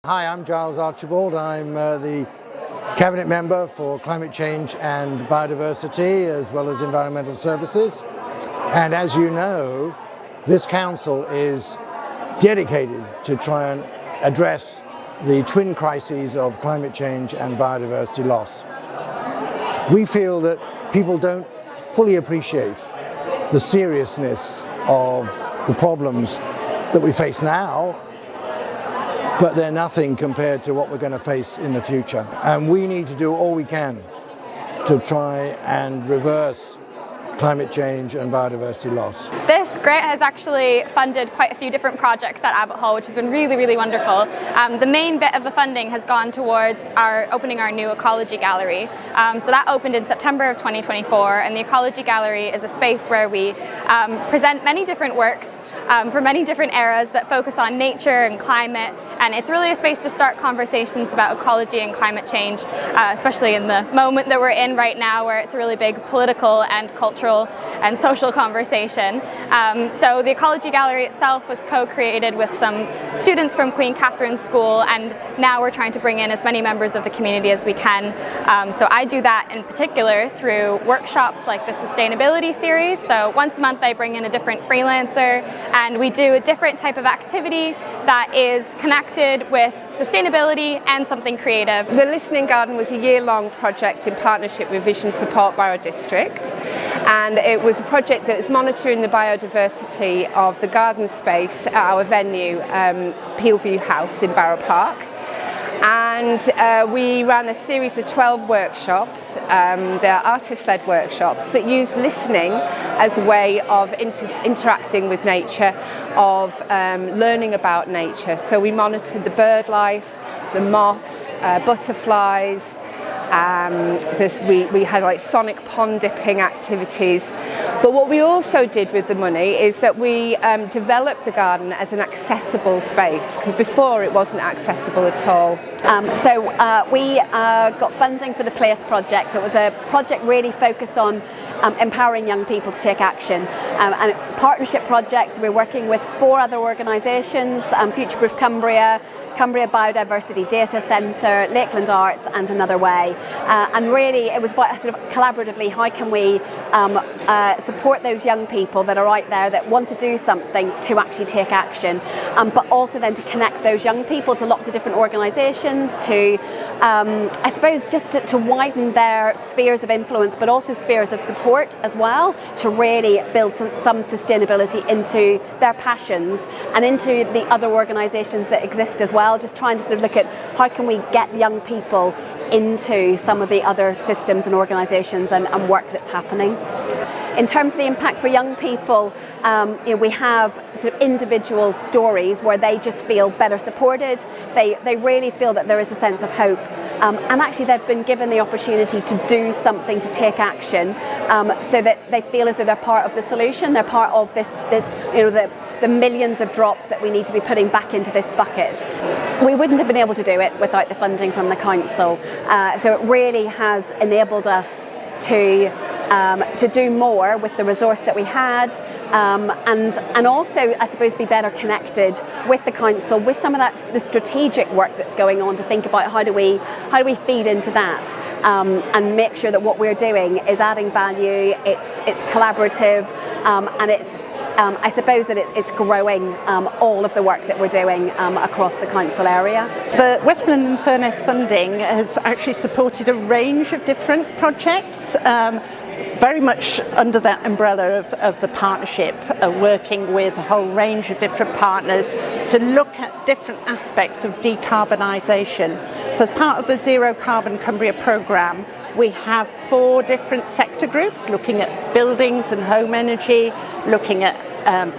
Hi, I'm Giles Archibald. I'm the Cabinet Member for Climate Change and Biodiversity, as well as Environmental Services. And as you know, this Council is dedicated to try and address the twin crises of climate change and biodiversity loss. We feel that people don't fully appreciate the seriousness of the problems that we face now, but they're nothing compared to what we're going to face in the future. And we need to do all we can to try and reverse climate change and biodiversity loss. This grant has actually funded quite a few different projects at Abbott Hall, which has been really, really wonderful. The main bit of the funding has gone towards opening our new ecology gallery. So that opened in September of 2024, and the ecology gallery is a space where we present many different works from many different eras that focus on nature and climate, and it's really a space to start conversations about ecology and climate change, especially in the moment that we're in right now, where it's a really big political and cultural and social conversation. So the Ecology Gallery itself was co-created with some students from Queen Catherine's School, and now we're trying to bring in as many members of the community as we can. So I do that in particular through workshops like the Sustainability Series. So once a month I bring in a different freelancer and we do a different type of activity that is connected with sustainability and something creative. The Listening Garden was a year-long project in partnership with Vision Support Biodistrict, and it was a project that is monitoring the biodiversity of the garden space at our venue, Peelview House in Barrow Park. And we ran a series of 12 workshops. They're artist-led workshops that use listening as a way of interacting with nature, of learning about nature. So we monitored the bird life, the moths, butterflies. We had like sonic pond dipping activities. But what we also did with the money is that we developed the garden as an accessible space, because before it wasn't accessible at all. We got funding for the Place project. So it was a project really focused on empowering young people to take action. And partnership projects, we're working with 4 other organisations, Future-Proof Cumbria, Cumbria Biodiversity Data Centre, Lakeland Arts and Another Way. And really it was sort of collaboratively, how can we support those young people that are out there that want to do something to actually take action, but also then to connect those young people to lots of different organisations, to I suppose just to widen their spheres of influence, but also spheres of support as well, to really build some sustainability into their passions and into the other organisations that exist as well, just trying to sort of look at how can we get young people into some of the other systems and organisations and work that's happening. In terms of the impact for young people, we have sort of individual stories where they just feel better supported. They really feel that there is a sense of hope, and actually they've been given the opportunity to do something, to take action, so that they feel as though they're part of the solution. They're part of this, the millions of drops that we need to be putting back into this bucket. We wouldn't have been able to do it without the funding from the council. So it really has enabled us to do more with the resource that we had, and also, I suppose, be better connected with the council, with some of the strategic work that's going on, to think about how do we feed into that, and make sure that what we're doing is adding value, it's collaborative, and it's I suppose that it's growing all of the work that we're doing across the council area. The West London Furnace funding has actually supported a range of different projects, very much under that umbrella of the partnership, working with a whole range of different partners to look at different aspects of decarbonisation. So as part of the Zero Carbon Cumbria programme, we have 4 different sector groups looking at buildings and home energy, looking at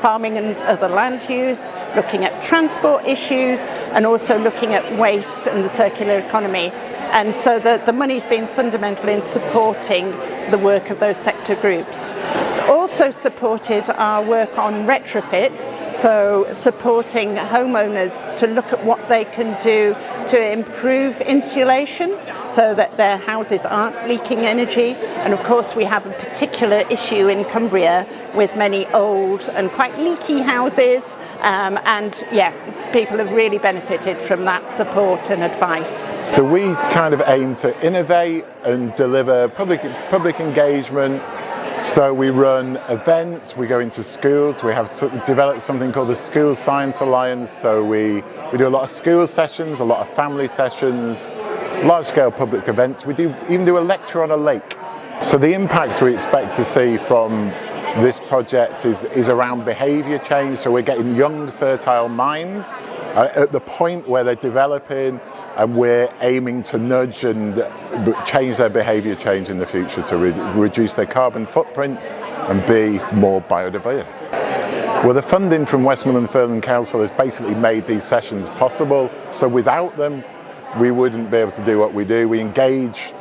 farming and other land use, looking at transport issues, and also looking at waste and the circular economy. And so the money's been fundamental in supporting the work of those sector groups. It's also supported our work on retrofit, so supporting homeowners to look at what they can do to improve insulation so that their houses aren't leaking energy. And of course we have a particular issue in Cumbria with many old and quite leaky houses, and yeah, people have really benefited from that support and advice. So we kind of aim to innovate and deliver public engagement. So we run events, we go into schools, we have developed something called the School Science Alliance. So we do a lot of school sessions, a lot of family sessions, large-scale public events. We even do a lecture on a lake. So the impacts we expect to see from this project is around behaviour change. So we're getting young, fertile minds at the point where they're developing, and we're aiming to nudge and change their behaviour change in the future to reduce their carbon footprints and be more biodiverse. Well, the funding from Westmoreland Furland Council has basically made these sessions possible. So without them, we wouldn't be able to do what we do. We engage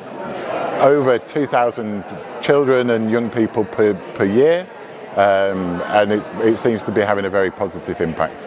over 2,000 children and young people per year, and it seems to be having a very positive impact.